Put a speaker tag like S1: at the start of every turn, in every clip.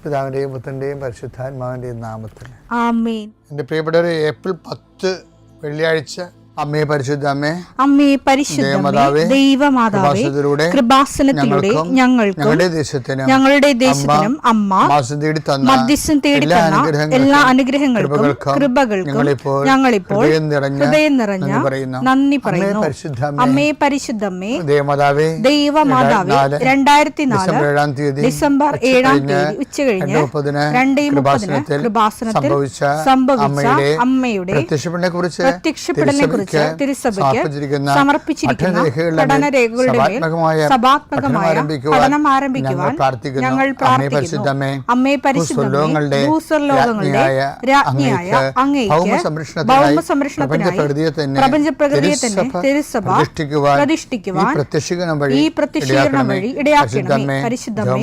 S1: പിതാവിൻ്റെയും പുത്രൻ്റെയും പരിശുദ്ധാത്മാവിൻ്റെയും നാമത്തിൽ
S2: ആമേൻ.
S1: എൻ്റെ പ്രിയപ്പെട്ടവരെ, ഏപ്രിൽ 10 വെള്ളിയാഴ്ച, അമ്മേ പരിശുദ്ധ അമ്മേ,
S2: അമ്മേ പരിശുദ്ധമേ, ദൈവമാതാവേ, കൃപാസനത്തിലൂടെ ഞങ്ങൾക്കും ഞങ്ങളുടെ ദേശത്തിനും അമ്മ മധ്യസ്ഥം തേടി തന്ന എല്ലാ അനുഗ്രഹങ്ങൾക്കും കൃപകൾക്കും ഞങ്ങളിപ്പോൾ ഹൃദയം നിറഞ്ഞ നന്ദി പറയുന്നു. അമ്മേ പരിശുദ്ധമ്മേ, ദൈവമാതാവേ, 2004 ഡിസംബർ 7 ഉച്ചകഴിഞ്ഞ് 2:30 കൃപാസനത്തിൽ സംഭവിച്ച അമ്മയുടെ പ്രത്യക്ഷപ്പെടലിനെ തിരുസഭയ്ക്ക് സമർപ്പിച്ചിരിക്കുന്ന പഠനരേഖകളുടെ മേൽ സഭാത്മകമായ പഠനം ആരംഭിക്കുവാൻ ഞങ്ങൾ പ്രാർത്ഥിക്കുന്നു. അമ്മേ പരിശുദ്ധമേ, ഭൂസ്വർലോകങ്ങളുടെ രാജ്ഞിയായ അങ്ങേയ്ക്ക് ഭൗമസംരക്ഷണത്തിനായി പ്രപഞ്ചപ്രകൃതിയെ തന്നെ തിരുസഭ പ്രതിഷ്ഠിക്കുവാൻ ഈ പ്രത്യക്ഷീകരണം വഴി ഇടയാക്കണമേ. പരിശുദ്ധമേ,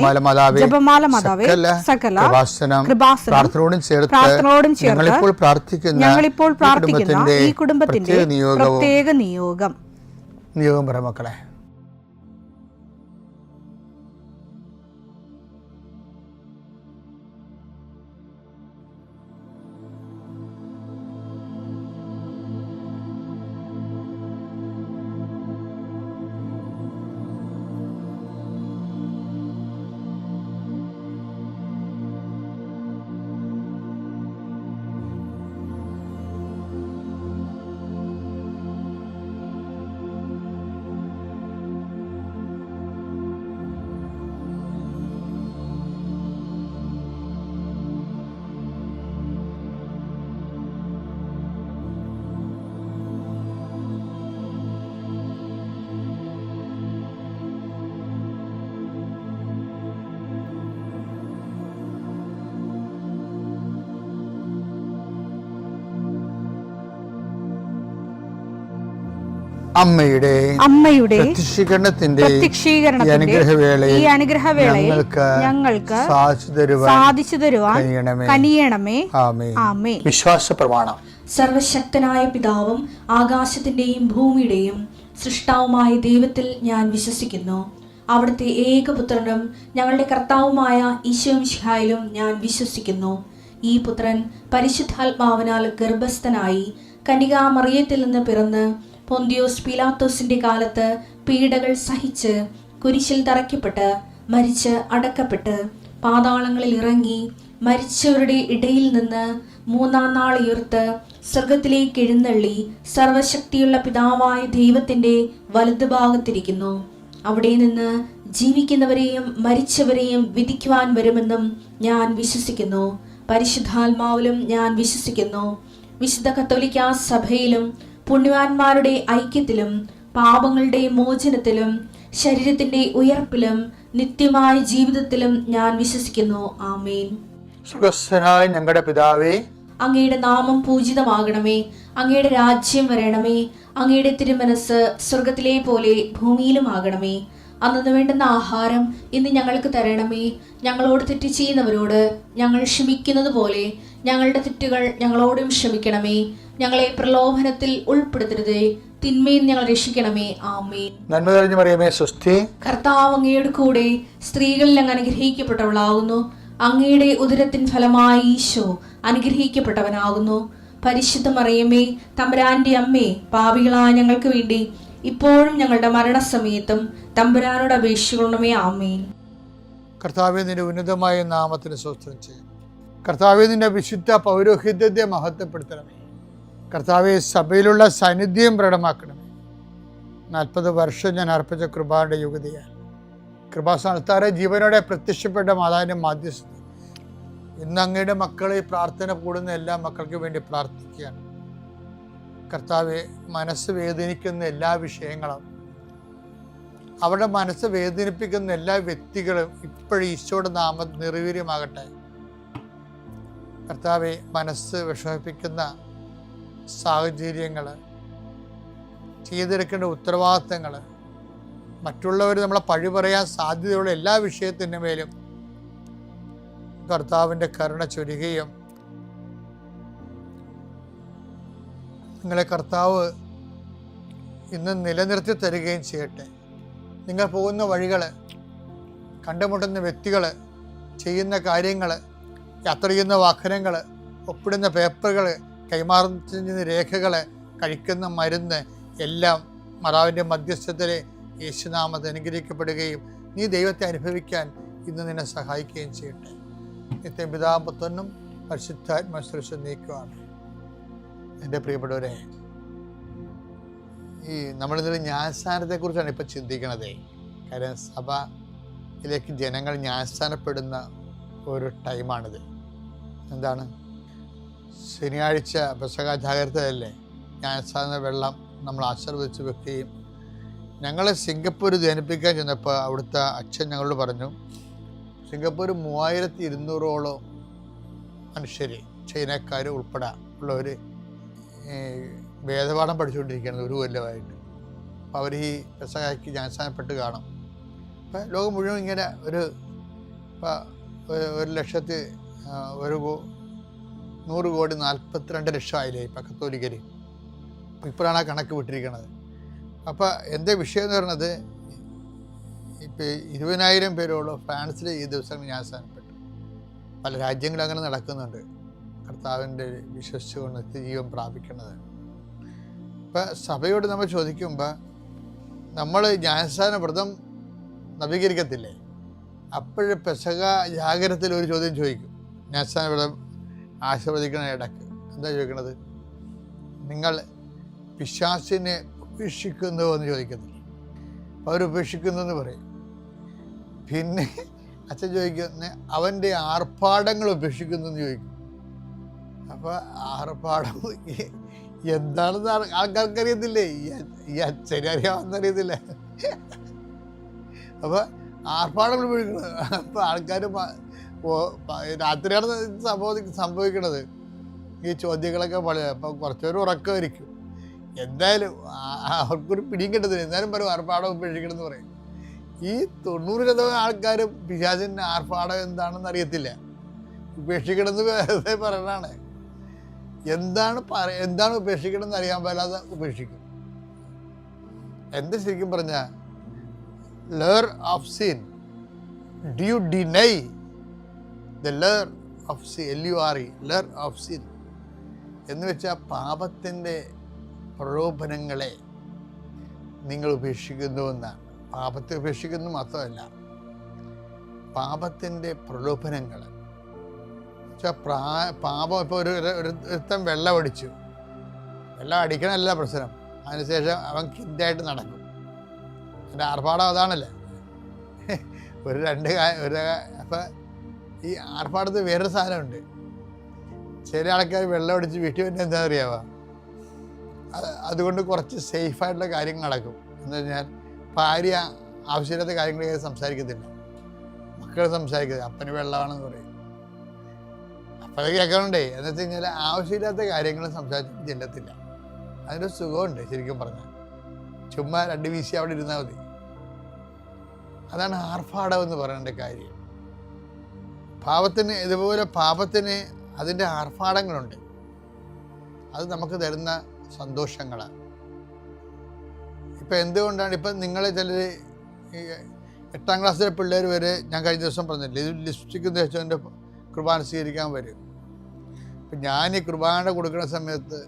S2: ജപമാല മാതാവേ, സകല കൃപാസനം പ്രാർത്ഥനയോടും ചേർത്ത് ഞങ്ങളിപ്പോൾ പ്രാർത്ഥിക്കുന്ന ഈ കുടുംബത്തിന്റെ പ്രത്യേക നിയോഗം
S1: പറ മക്കളെ.
S2: അമ്മയുടെ പ്രത്യക്ഷീകരണത്തിന്റെ ഈ അനുഗ്രഹവേളയിൽ ഞങ്ങൾക്ക് സാധിച്ചു തരുവാൻ കനിയണമേ. ആമേൻ.
S1: വിശ്വാസ പ്രമാണം.
S3: സർവശക്തനായ പിതാവും ആകാശത്തിന്റെയും ഭൂമിയുടെയും സൃഷ്ടാവുമായ ദൈവത്തിൽ ഞാൻ വിശ്വസിക്കുന്നു. അവിടുത്തെ ഏകപുത്രനും ഞങ്ങളുടെ കർത്താവുമായ ഈശോ മിശിഹായിലും ഞാൻ വിശ്വസിക്കുന്നു. ഈ പുത്രൻ പരിശുദ്ധാത്മാവിനാൽ ഗർഭസ്ഥനായി കന്യകാമറിയത്തിൽ നിന്ന് പിറന്ന് പൊന്തിയോസ് പീലാത്തോസിന്റെ കാലത്ത് പീഡകൾ സഹിച്ച് കുരിശിൽ തറയ്ക്കപ്പെട്ട് മരിച്ച് അടക്കപ്പെട്ട് പാതാളങ്ങളിൽ ഇറങ്ങി മരിച്ചവരുടെ ഇടയിൽ നിന്ന് 3-ാം നാൾ ഉയർത്ത് സ്വർഗത്തിലേക്ക് എഴുന്നള്ളി സർവശക്തിയുള്ള പിതാവായ ദൈവത്തിന്റെ വലതുഭാഗത്തിരിക്കുന്നു. അവിടെ നിന്ന് ജീവിക്കുന്നവരെയും മരിച്ചവരെയും വിധിക്കുവാൻ വരുമെന്നും ഞാൻ വിശ്വസിക്കുന്നു. പരിശുദ്ധാത്മാവിലും ഞാൻ വിശ്വസിക്കുന്നു. വിശുദ്ധ കത്തോലിക്കാ സഭയിലും പുണ്യവാന്മാരുടെ ഐക്യത്തിലും പാപങ്ങളുടെ മോചനത്തിലും ശരീരത്തിന്റെ ഉയർപ്പിലും നിത്യമായ ജീവിതത്തിലും ഞാൻ വിശ്വസിക്കുന്നു. ആമേൻ.
S1: സുഖസ്ഥനായ ഞങ്ങളുടെ പിതാവേ,
S3: അങ്ങയുടെ നാമം പൂജിതമാകണമേ. അങ്ങയുടെ രാജ്യം വരണമേ. അങ്ങയുടെ തിരുമനസ് സ്വർഗത്തിലെ പോലെ ഭൂമിയിലും ആകണമേ. അന്നു വേണ്ടുന്ന ആഹാരം ഇന്ന് ഞങ്ങൾക്ക് തരണമേ. ഞങ്ങളോട് തെറ്റ് ചെയ്യുന്നവരോട് ഞങ്ങൾ ക്ഷമിക്കുന്നത് പോലെ ഞങ്ങളുടെ തെറ്റുകൾ ഞങ്ങളോടും ക്ഷമിക്കണമേ. ഞങ്ങളെ പ്രലോഭനത്തിൽ ഉൾപ്പെടുത്തരുതേ, തിന്മയിൽ ഞങ്ങൾ രക്ഷിക്കണമേ. ആമേൻ.
S1: നന്മ നിറഞ്ഞ മറിയമേ, സ്വസ്തി.
S3: കർത്താവ് അങ്ങയുടെ കൂടെ സ്ത്രീകളിൽ അങ്ങ് അനുഗ്രഹിക്കപ്പെട്ടവളാകുന്നു. അങ്ങയുടെ ഉദരത്തിൻ ഫലമായി ഈശോ അനുഗ്രഹിക്കപ്പെട്ടവനാകുന്നു. പരിശുദ്ധ മറിയമേ, തമ്പുരാന്റെ അമ്മേ, പാപികളായ ഞങ്ങൾക്ക് വേണ്ടി ഇപ്പോഴും ഞങ്ങളുടെ മരണസമയത്തും തമ്പുരാനോട് അപേക്ഷിക്കണമേ. ആമേൻ.
S1: കർത്താവേ, നിന്റെ ഉന്നതമായ നാമത്തിന് സ്തോത്രം ചെയ്യും. കർത്താവേ, നിന്റെ വിശുദ്ധ പൗരോഹിത്യത്തെ മഹത്വപ്പെടുത്തണമേ. കർത്താവെ, സഭയിലുള്ള സാന്നിധ്യം പ്രകടമാക്കണമേ. 40 വർഷം ഞാൻ അർപ്പിച്ച കൃപാന്റെ യുഗതിയാൽ കൃപാസ്ഥാനത്താറെ ജീവനോടെ പ്രത്യക്ഷപ്പെട്ട മാതാവിൻ്റെ മാധ്യസ്ഥ ഇന്ന് അങ്ങയുടെ മക്കളെ പ്രാർത്ഥന കൂടുന്ന എല്ലാ മക്കൾക്ക് വേണ്ടി പ്രാർത്ഥിക്കുകയാണ്. കർത്താവെ, മനസ്സ് വേദനിക്കുന്ന എല്ലാ വിഷയങ്ങളും, അവരുടെ മനസ്സ് വേദനിപ്പിക്കുന്ന എല്ലാ വ്യക്തികളും ഇപ്പോഴും ഈശോയുടെ നാമം നിർവീര്യമാകട്ടെ. കർത്താവെ, മനസ്സ് വിഷമിപ്പിക്കുന്ന സാഹചര്യങ്ങൾ, ചെയ്തെടുക്കേണ്ട ഉത്തരവാദിത്തങ്ങൾ, മറ്റുള്ളവർ നമ്മളെ പഴി പറയാൻ സാധ്യതയുള്ള എല്ലാ വിഷയത്തിൻ്റെ മേലും കർത്താവിൻ്റെ കരുണ ചൊരികയും നിങ്ങളെ കർത്താവ് ഇന്ന് നിലനിർത്തി തരികയും ചെയ്യട്ടെ. നിങ്ങൾ പോകുന്ന വഴികൾ, കണ്ടുമുട്ടുന്ന വ്യക്തികൾ, ചെയ്യുന്ന കാര്യങ്ങൾ, യാത്ര ചെയ്യുന്ന വാഹനങ്ങൾ, ഒപ്പിടുന്ന പേപ്പറുകൾ, കൈമാറുന്ന രേഖകൾ, കഴിക്കുന്ന മരുന്ന് എല്ലാം മാതാവിൻ്റെ മധ്യസ്ഥത്തിൽ യേശുനാമത്തിൽ അനുഗ്രഹിക്കപ്പെടുകയും നീ ദൈവത്തെ അനുഭവിക്കാൻ ഇന്ന് നിന്നെ സഹായിക്കുകയും ചെയ്യട്ടെ. നിത്യം പിതാവും പുത്രനും പരിശുദ്ധാത്മാശ്രേഷ്ഠ നീക്കുവാണ്. എൻ്റെ പ്രിയപ്പെട്ടവരെ, ഈ നമ്മളിതിൽ ജ്ഞാനസ്ഥാനത്തെക്കുറിച്ചാണ് ഇപ്പം ചിന്തിക്കണത്. കാര്യം സഭയിലേക്ക് ജനങ്ങൾ ജ്ഞാനസ്ഥാനപ്പെടുന്ന ഒരു ടൈമാണിത്. എന്താണ്, ശനിയാഴ്ച പെസഹ ജാഗ്രതയല്ലേ, ജ്ഞാനസ്ഥാന വെള്ളം നമ്മൾ ആശീർവദിച്ച് വെക്കുകയും ഞങ്ങൾ സിംഗപ്പൂർ ധ്യാനിപ്പിക്കാൻ ചെന്നപ്പോൾ അവിടുത്തെ അച്ഛൻ ഞങ്ങളോട് പറഞ്ഞു, സിംഗപ്പൂർ 3200ഓളം മനുഷ്യർ, ചൈനക്കാർ ഉൾപ്പെടെ ഉള്ളവർ വേദപാഠം പഠിച്ചുകൊണ്ടിരിക്കുകയാണ് 1 കൊല്ലമായിട്ട്. അപ്പോൾ അവർ ഈ പെസഹയ്ക്ക് ജ്ഞാനസ്ഥാനപ്പെട്ട് കാണും. അപ്പം ലോകം മുഴുവൻ ഇങ്ങനെ ഒരു 1,100,42 ആയില്ലേ ഇപ്പം കത്തോലിക്കർ. ഇപ്പോഴാണ് ആ കണക്ക് വിട്ടിരിക്കുന്നത്. അപ്പോൾ എൻ്റെ വിഷയം എന്ന് പറയുന്നത്, ഇപ്പോൾ 20,000 പേരോളം ഫ്രാൻസിൽ ഈ ദിവസങ്ങൾ ജ്ഞാനസ്ഥാനപ്പെട്ടു. പല രാജ്യങ്ങളും അങ്ങനെ നടക്കുന്നുണ്ട്, കർത്താവിൻ്റെ വിശ്വസിച്ചുകൊണ്ട് നിത്യജീവൻ പ്രാപിക്കുന്നത്. ഇപ്പം സഭയോട് നമ്മൾ ചോദിക്കുമ്പോൾ, നമ്മൾ ജ്ഞാനസ്ഥാന വ്രതം നവീകരിക്കത്തില്ലേ, അപ്പോഴ് പെസഹ ജാഗരത്തിൽ ഒരു ചോദ്യം ചോദിക്കും. ജ്ഞാനസ്ഥാന വ്രതം ആശീർവദിക്കണ ഇടയ്ക്ക് എന്താ ചോദിക്കണത്? നിങ്ങൾ പിശാചിനെ ഉപേക്ഷിക്കുന്നു എന്ന് ചോദിക്കത്തില്ല. അവരുപേക്ഷിക്കുന്നു എന്ന് പറയും. പിന്നെ അച്ഛൻ ചോദിക്കുന്ന അവൻ്റെ ആർഭാടങ്ങൾ ഉപേക്ഷിക്കുന്നു എന്ന് ചോദിക്കും. അപ്പോൾ ആർഭാടം എന്താണെന്ന് ആൾക്കാർക്കറിയത്തില്ലേ, ഈ അച്ഛനെ അറിയാമെന്നറിയത്തില്ല. അപ്പോൾ ആർഭാടങ്ങൾ ഉപയോഗിക്കുന്നത്. അപ്പോൾ ആൾക്കാർ രാത്രിയാണ് സംഭവിക്കണത് ഈ ചോദ്യങ്ങളൊക്കെ വളരെ. അപ്പം കുറച്ചൊരു ഉറക്കമായിരിക്കും. എന്തായാലും അവർക്കൊരു പിടിയും കിട്ടത്തില്ല. എന്തായാലും പറയും ആർഭാടം ഉപേക്ഷിക്കണമെന്ന് പറയും. ഈ 90% ആൾക്കാരും പിശാചിൻ്റെ ആർഭാടം എന്താണെന്ന് അറിയത്തില്ല. ഉപേക്ഷിക്കണമെന്ന് വെറുതെ പറയണതാണ്. എന്താണ് ഉപേക്ഷിക്കണമെന്ന് അറിയാൻ പാടില്ലാതെ ഉപേക്ഷിക്കും. എന്താ ശരിക്കും പറഞ്ഞാൽ, lure of sin, do you deny the lure of sin, LURE, lure of sin എന്ന് വെച്ചാൽ പാപത്തിൻ്റെ പ്രലോഭനങ്ങളെ നിങ്ങൾ ഉപേക്ഷിക്കുന്നുവെന്നാണ്. പാപത്തെ ഉപേക്ഷിക്കുന്നു മാത്രമല്ല, പാപത്തിൻ്റെ പ്രലോഭനങ്ങൾ വെച്ചാൽ പാപം. ഇപ്പോൾ ഒരുത്തൻ വെള്ളം അടിച്ചു, വെള്ളം അടിക്കണമല്ല പ്രശ്നം, അതിനുശേഷം അവൻ കിൻഡായിട്ട് നടക്കും. എൻ്റെ ആർഭാടം അതാണല്ലേ. അപ്പം ഈ ആർഭാടത്തിൽ വേറൊരു സാധനമുണ്ട്. ചില ആൾക്കാർ വെള്ളം അടിച്ച് വീട്ടിൽ വന്നെ എന്താ അറിയാവുക, അതുകൊണ്ട് കുറച്ച് സേഫായിട്ടുള്ള കാര്യങ്ങൾ നടക്കും. എന്ന് പറഞ്ഞാൽ ഭാര്യ ആവശ്യമില്ലാത്ത കാര്യങ്ങളൊക്കെ സംസാരിക്കത്തില്ല, മക്കൾ സംസാരിക്കത്തില്ല, അപ്പന് വെള്ളമാണെന്ന് പറയും. അപ്പം അത് കേൾക്കണുണ്ടേ. എന്ന് വെച്ച് കഴിഞ്ഞാൽ ആവശ്യമില്ലാത്ത കാര്യങ്ങൾ സംസാരിച്ചിട്ട് ചെല്ലത്തില്ല. അതിൻ്റെ സുഖമുണ്ട് ശരിക്കും പറഞ്ഞാൽ. ചുമ്മാ 2 വീശി അവിടെ ഇരുന്നാൽ മതി. അതാണ് ആർഭാടം എന്ന് പറയേണ്ട കാര്യം. പാപത്തിന് ഇതുപോലെ പാപത്തിന് അതിൻ്റെ ആർഭാടങ്ങളുണ്ട്. അത് നമുക്ക് തരുന്ന സന്തോഷങ്ങളാണ്. ഇപ്പം എന്തുകൊണ്ടാണ് ഇപ്പം നിങ്ങൾ ചിലർ 8ാം ക്ലാസ്സിലെ പിള്ളേർ വരെ, ഞാൻ കഴിഞ്ഞ ദിവസം പറഞ്ഞില്ലേ, ഇത് ലിപ്സ്റ്റിക്ക് തേച്ചവൻ്റെ കുർബാന സ്വീകരിക്കാൻ വരും. ഇപ്പം ഞാൻ ഈ കുർബാന കൊടുക്കുന്ന സമയത്ത്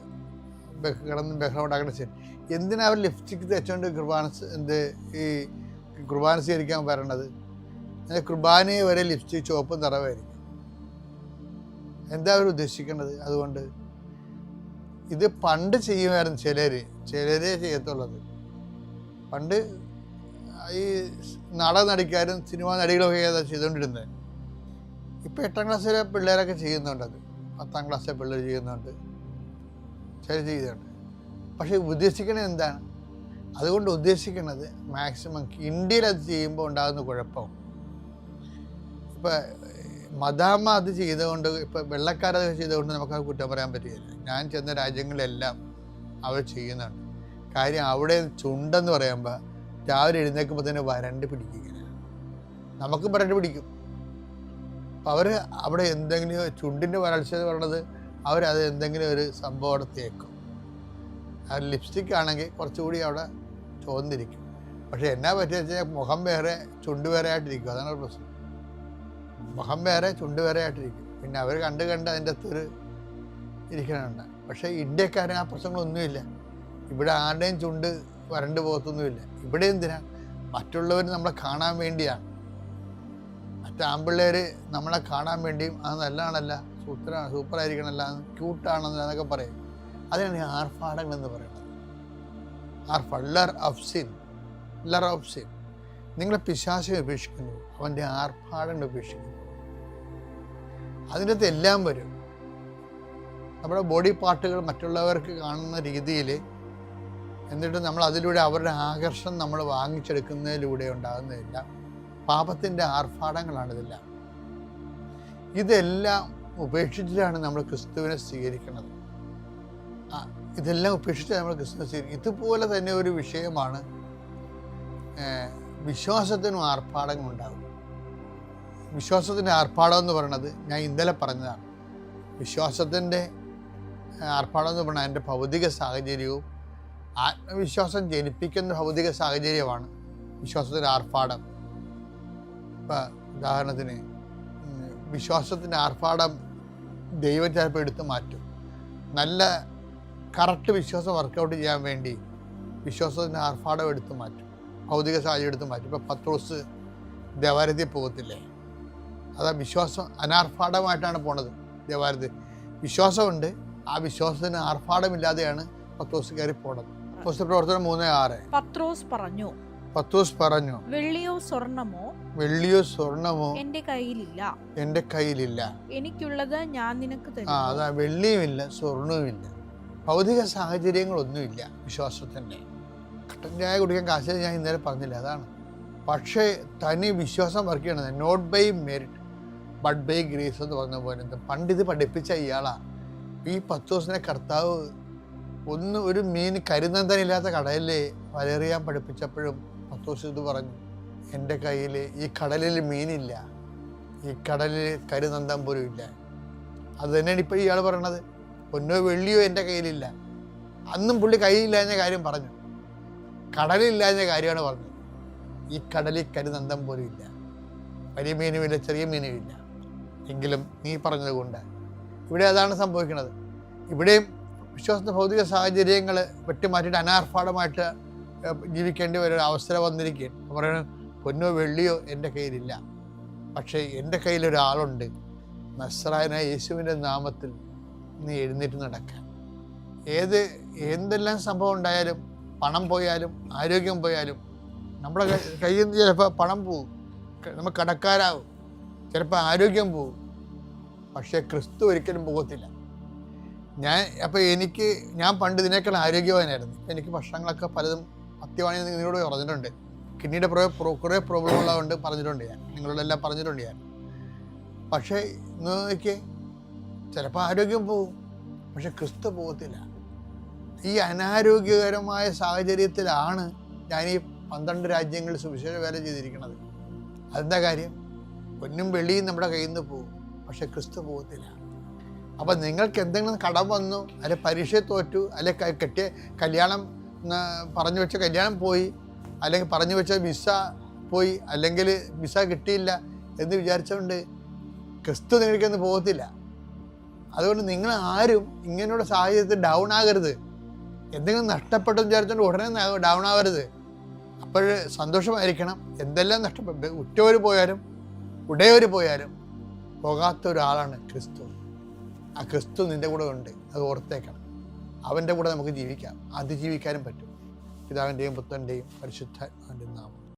S1: കിടന്ന് ബഹളം ഉണ്ടാക്കേണ്ട ശരി, എന്തിനാ അവർ ലിപ്സ്റ്റിക്ക് തേച്ചുകൊണ്ട് ഈ കുർബാന സ്വീകരിക്കാൻ വരണത്? കുർബാനയെ വരെ ലിപ്സ്റ്റിക് ചുവപ്പ് നിറവായിരിക്കും. എന്താ അവർ ഉദ്ദേശിക്കുന്നത്? അതുകൊണ്ട് ഇത് പണ്ട് ചെയ്യുമായിരുന്നു ചിലരേ ചെയ്യത്തുള്ളത്. പണ്ട് ഈ നാടക നടിക്കാരും സിനിമാ നടികളൊക്കെ ചെയ്തുകൊണ്ടിരുന്നത്. ഇപ്പം 8ാം ക്ലാസ്സിലെ പിള്ളേരൊക്കെ ചെയ്യുന്നുണ്ടത്, 10ാം ക്ലാസ്സിലെ പിള്ളേർ ചെയ്യുന്നുണ്ട്, ചില ചെയ്യുന്നുണ്ട്. പക്ഷേ ഉദ്ദേശിക്കണത് എന്താണ്? അതുകൊണ്ട് ഉദ്ദേശിക്കുന്നത് മാക്സിമം ഇന്ത്യയിൽ അത് ചെയ്യുമ്പോൾ ഉണ്ടാകുന്ന കുഴപ്പം. ഇപ്പം മദാമ അത് ചെയ്തുകൊണ്ട്, ഇപ്പം വെള്ളക്കാരത് ചെയ്തുകൊണ്ട് നമുക്കത് കുറ്റം പറയാൻ പറ്റില്ല. ഞാൻ ചെന്ന രാജ്യങ്ങളിലെല്ലാം അവർ ചെയ്യുന്നുണ്ട്. കാര്യം അവിടെ ചുണ്ടെന്ന് പറയുമ്പോൾ രാവിലെ എഴുന്നേൽക്കുമ്പോൾ തന്നെ വരണ്ട് പിടിക്കുക. നമുക്കും വരണ്ട് പിടിക്കും. അപ്പം അവർ അവിടെ എന്തെങ്കിലും ചുണ്ടിൻ്റെ വരൾച്ച എന്ന് പറയുന്നത്, അവരത് എന്തെങ്കിലും ഒരു സംഭവം അവിടെ തേക്കും. ആ ലിപ്സ്റ്റിക് ആണെങ്കിൽ കുറച്ചുകൂടി അവിടെ ചോന്നിരിക്കും. പക്ഷെ എന്നാ പറ്റിയ വെച്ചാൽ മുഖം വേറെ ചുണ്ട് വേറെ ആയിട്ടിരിക്കും. അതാണ് പ്രശ്നം. മുഖം വേറെ ചുണ്ട് വേറെ ആയിട്ടിരിക്കും. പിന്നെ അവർ കണ്ട് അതിൻ്റെ അകത്തൊരു ഇരിക്കണുണ്ട്. പക്ഷേ ഇന്ത്യക്കാരൻ ആ പ്രശ്നങ്ങളൊന്നുമില്ല. ഇവിടെ ആരുടെയും ചുണ്ട് വരണ്ട് പോകത്തൊന്നുമില്ല. ഇവിടെ എന്തിനാ? മറ്റുള്ളവർ നമ്മളെ കാണാൻ വേണ്ടിയാണ്. ആമ്പിള്ളേർ നമ്മളെ കാണാൻ വേണ്ടിയും അത് നല്ലതാണല്ല, സൂപ്പറായിരിക്കണമല്ല, ക്യൂട്ടാണെന്നല്ല എന്നൊക്കെ പറയും. അതിനാണ് ഈ ആർഭാടങ്ങളെന്ന് പറയുന്നത്. ലർ ഓഫ് സിൻ. നിങ്ങളെ പിശാചിനെ ഉപേക്ഷിക്കുന്നു, അവൻ്റെ ആർഭാടങ്ങൾ ഉപേക്ഷിക്കുന്നു. അതിൻ്റെ അകത്ത് എല്ലാം വരും. നമ്മുടെ ബോഡി പാർട്ടുകൾ മറ്റുള്ളവർക്ക് കാണുന്ന രീതിയിൽ, എന്നിട്ട് നമ്മൾ അതിലൂടെ അവരുടെ ആകർഷണം നമ്മൾ വാങ്ങിച്ചെടുക്കുന്നതിലൂടെ ഉണ്ടാകുന്നതെല്ലാം പാപത്തിൻ്റെ ആർഭാടങ്ങളാണിതെല്ലാം. ഇതെല്ലാം ഉപേക്ഷിച്ചിട്ടാണ് നമ്മൾ ക്രിസ്തുവിനെ സ്വീകരിക്കുന്നത്. ഇതെല്ലാം ഉപേക്ഷിച്ച് നമ്മൾ ക്രിസ്തുവിനെ സ്വീകരിക്കും. ഇതുപോലെ തന്നെ ഒരു വിഷയമാണ് വിശ്വാസത്തിനും ആർഭാടങ്ങളുണ്ടാകും. വിശ്വാസത്തിൻ്റെ ആർഭാടം എന്ന് പറയുന്നത് ഞാൻ ഇന്നലെ പറഞ്ഞതാണ്. വിശ്വാസത്തിൻ്റെ ആർഭാടം എന്ന് പറഞ്ഞാൽ എൻ്റെ ഭൗതിക സാഹചര്യവും ആത്മവിശ്വാസം ജനിപ്പിക്കുന്ന ഭൗതിക സാഹചര്യമാണ് വിശ്വാസത്തിൻ്റെ ആർഭാടം. ഇപ്പം ഉദാഹരണത്തിന് വിശ്വാസത്തിൻ്റെ ആർഭാടം ദൈവം ചിലപ്പോൾ എടുത്ത് മാറ്റും. നല്ല കറക്റ്റ് വിശ്വാസം വർക്കൗട്ട് ചെയ്യാൻ വേണ്ടി വിശ്വാസത്തിൻ്റെ ആർഭാടം എടുത്ത് മാറ്റും, ഭൗതിക സാഹചര്യം എടുത്ത് മാറ്റും. ഇപ്പം പത്രോസ് ദേവാലയത്തിൽ പോകത്തില്ലേ? അതാ വിശ്വാസം അനാർഭാടമായിട്ടാണ് പോണത്. ദേവാലയത്തിൽ വിശ്വാസമുണ്ട്, ആ വിശ്വാസത്തിന് ആർഭാടമില്ലാതെയാണ് പത്രോസ് കയറി പോണത്. പ്രവർത്തനം 3:6. പത്രോസ് പറഞ്ഞു, വെള്ളിയോ സ്വർണമോ എന്റെ കയ്യിലില്ല, എനിക്കുള്ളത് ഞാൻ നിനക്ക് തരും. അതാ, വെള്ളിയുമില്ല സ്വർണവുമില്ല, ഭൗതിക സാഹചര്യങ്ങളൊന്നുമില്ല വിശ്വാസത്തിൻ്റെ. കട്ടൻ ചായ കുടിക്കാൻ കാശ് ഞാൻ ഇന്നലെ പറഞ്ഞില്ല, അതാണ്. പക്ഷേ തനി വിശ്വാസം വർക്ക് ചെയ്യണത് not by merit but by grace എന്ന് പറഞ്ഞ പോലെ. പണ്ടിത് പഠിപ്പിച്ച ഇയാളാ ഈ പത്രോസിനെ കർത്താവ് ഒരു മീൻ കരുനന്തനില്ലാത്ത കടലിൽ വലറിയാൻ പഠിപ്പിച്ചപ്പോഴും പത്രോസ് ഇത് പറഞ്ഞു, എൻ്റെ കയ്യിൽ ഈ കടലിൽ മീനില്ല, ഈ കടലിൽ കരുനന്തം പോലും ഇല്ല. അത് തന്നെയാണ് ഇപ്പോൾ ഇയാൾ പറയണത്. പൊന്നോ വെള്ളിയോ എൻ്റെ കയ്യിലില്ല. അന്നും പുള്ളി കയ്യിലില്ലാഞ്ഞ കാര്യം പറഞ്ഞു, കടലില്ലാഞ്ഞ കാര്യമാണ് പറഞ്ഞത്. ഈ കടലിൽ കരുനന്തം പോലും ഇല്ല, വലിയ മീനുമില്ല, ചെറിയ മീനുമില്ല. എങ്കിലും നീ പറഞ്ഞത് കൊണ്ട് ഇവിടെ അതാണ് സംഭവിക്കുന്നത്. ഇവിടെയും വിശ്വാസത്തെ ഭൗതിക സാഹചര്യങ്ങൾ വെട്ടിമാറ്റിയിട്ട് അനാർഭാടമായിട്ട് ജീവിക്കേണ്ടി ഒരു അവസരം വന്നിരിക്കുകയാണ്. പറയുന്നത് പൊന്നോ വെള്ളിയോ എൻ്റെ കയ്യിലില്ല, പക്ഷേ എൻ്റെ കയ്യിലൊരാളുണ്ട്, നസ്രായനായ യേശുവിൻ്റെ നാമത്തിൽ നീ എഴുന്നേറ്റ് നടക്കാൻ. എന്തെല്ലാം സംഭവം ഉണ്ടായാലും, പണം പോയാലും ആരോഗ്യം പോയാലും, നമ്മുടെ കയ്യിൽ നിന്ന് ചിലപ്പോൾ പണം പോവും, നമ്മൾ കടക്കാരാവും, ചിലപ്പോൾ ആരോഗ്യം പോവും, പക്ഷേ ക്രിസ്തു ഒരിക്കലും പോകത്തില്ല. ഞാൻ പണ്ട് ഇതിനേക്കാൾ ആരോഗ്യവാനായിരുന്നു. എനിക്ക് ഭക്ഷണങ്ങളൊക്കെ പലതും അത്യവാണി നിങ്ങളോട് പറഞ്ഞിട്ടുണ്ട്. കിഡ്നിയുടെ കുറേ പ്രോബ്ലം ഉള്ളതുകൊണ്ട് പറഞ്ഞിട്ടുണ്ട്, നിങ്ങളോടെല്ലാം പറഞ്ഞിട്ടുണ്ട് ഞാൻ. പക്ഷേ നോക്കിയേ, ചിലപ്പോൾ ആരോഗ്യം പോവും, പക്ഷെ ക്രിസ്തു പോകത്തില്ല. ഈ അനാരോഗ്യകരമായ സാഹചര്യത്തിലാണ് ഞാൻ ഈ 12 രാജ്യങ്ങളിൽ സുവിശേഷ വേല ചെയ്തിരിക്കുന്നത്. അതെന്താ കാര്യം? പൊന്നും വെള്ളിയും നമ്മുടെ കയ്യിൽ നിന്ന് പോകും, പക്ഷെ ക്രിസ്തു പോകത്തില്ല. അപ്പം നിങ്ങൾക്ക് എന്തെങ്കിലും കടം വന്നു, അല്ലെ പരീക്ഷ തോറ്റു, അല്ലെ കെട്ടിയ കല്യാണം പറഞ്ഞു വെച്ച കല്യാണം പോയി, അല്ലെങ്കിൽ പറഞ്ഞു വെച്ച വിസ പോയി, അല്ലെങ്കിൽ വിസ കിട്ടിയില്ല എന്ന് വിചാരിച്ചുകൊണ്ട് ക്രിസ്തു നിങ്ങൾക്കൊന്നും പോകത്തില്ല. അതുകൊണ്ട് നിങ്ങൾ ആരും ഇങ്ങനെയുള്ള സാഹചര്യത്തിൽ ഡൗൺ ആകരുത്. എന്തെങ്കിലും നഷ്ടപ്പെട്ടെന്ന് വിചാരിച്ചുകൊണ്ട് ഉടനെ ഡൗൺ ആവരുത്. അപ്പോൾ സന്തോഷമായിരിക്കണം. എന്തെല്ലാം നഷ്ടപ്പെട്ടു, ഉറ്റവർ പോയാലും ഉടയവർ പോയാലും പോകാത്ത ഒരാളാണ് ക്രിസ്തു. ആ ക്രിസ്തു നിൻ്റെ കൂടെ ഉണ്ട്, അത് ഓർത്തേക്കണം. അവൻ്റെ കൂടെ നമുക്ക് ജീവിക്കാം, അതിജീവിക്കാനും പറ്റും. പിതാവിൻ്റെയും പുത്രൻ്റെയും പരിശുദ്ധാത്മാവിൻ്റെയും നാമം.